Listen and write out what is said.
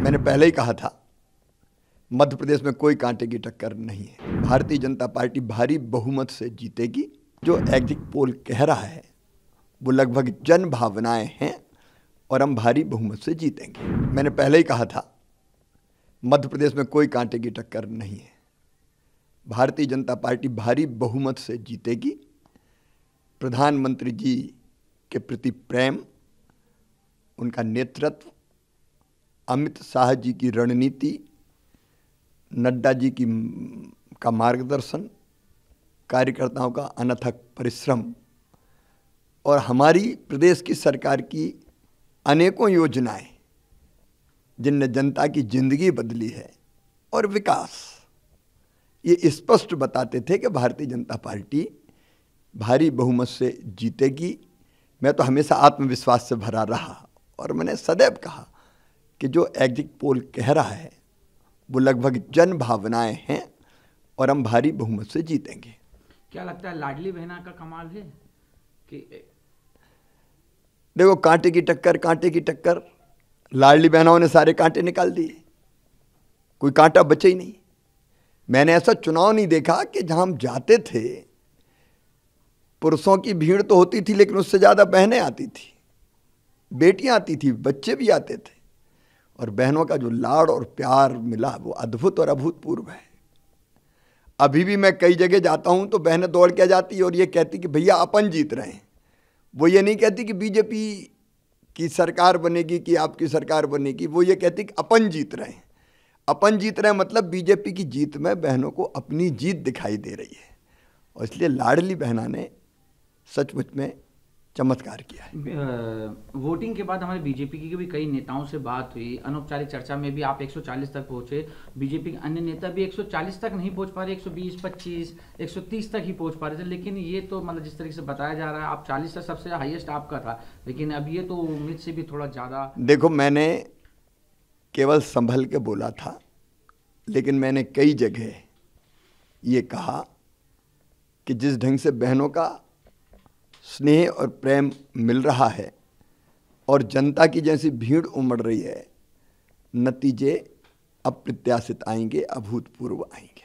मैंने पहले ही कहा था, मध्य प्रदेश में कोई कांटे की टक्कर नहीं है। भारतीय जनता पार्टी भारी बहुमत से जीतेगी। जो एग्जिट पोल कह रहा है वो लगभग जन भावनाएं हैं और हम भारी बहुमत से जीतेंगे। मैंने पहले ही कहा था, मध्य प्रदेश में कोई कांटे की टक्कर नहीं है। भारतीय जनता पार्टी भारी बहुमत से जीतेगी। प्रधानमंत्री जी के प्रति प्रेम, उनका नेतृत्व, अमित शाह जी की रणनीति, नड्डा जी का मार्गदर्शन, कार्यकर्ताओं का अनथक परिश्रम और हमारी प्रदेश की सरकार की अनेकों योजनाएं जिनने जनता की जिंदगी बदली है और विकास, ये स्पष्ट बताते थे कि भारतीय जनता पार्टी भारी बहुमत से जीतेगी। मैं तो हमेशा आत्मविश्वास से भरा रहा और मैंने सदैव कहा कि जो एग्जिट पोल कह रहा है वो लगभग जन भावनाएं हैं और हम भारी बहुमत से जीतेंगे। क्या लगता है लाडली बहना का कमाल है कि देखो, कांटे की टक्कर, लाडली बहनों ने सारे कांटे निकाल दिए, कोई कांटा बचे ही नहीं। मैंने ऐसा चुनाव नहीं देखा कि जहां हम जाते थे पुरुषों की भीड़ तो होती थी लेकिन उससे ज़्यादा बहनें आती थी, बेटियां आती थी, बच्चे भी आते थे और बहनों का जो लाड़ और प्यार मिला वो अद्भुत और अभूतपूर्व है। अभी भी मैं कई जगह जाता हूं तो बहनें दौड़ के जाती है और ये कहती कि भैया अपन जीत रहे हैं। वो ये नहीं कहती कि बीजेपी की सरकार बनेगी कि आपकी सरकार बनेगी, वो ये कहती कि अपन जीत रहे हैं। अपन जीत रहे हैं मतलब बीजेपी की जीत में बहनों को अपनी जीत दिखाई दे रही है और इसलिए लाडली बहना ने सचमुच में चमत्कार किया है। वोटिंग के बाद हमारे बीजेपी की भी कई नेताओं से बात हुई, अनौपचारिक चर्चा में भी आप 140 तक पहुंचे। बीजेपी के अन्य नेता भी 140 तक नहीं पहुंच पा रहे, 120, 25, 130 तक ही पहुंच पा रहे थे। लेकिन ये तो मतलब जिस तरीके से बताया जा रहा है आप 40 तक सबसे हाईएस्ट आपका था, लेकिन अब ये तो उम्मीद से भी थोड़ा ज़्यादा। देखो, मैंने केवल संभल के बोला था, लेकिन मैंने कई जगह ये कहा कि जिस ढंग से बहनों का स्नेह और प्रेम मिल रहा है और जनता की जैसी भीड़ उमड़ रही है, नतीजे अप्रत्याशित आएंगे, अभूतपूर्व आएंगे।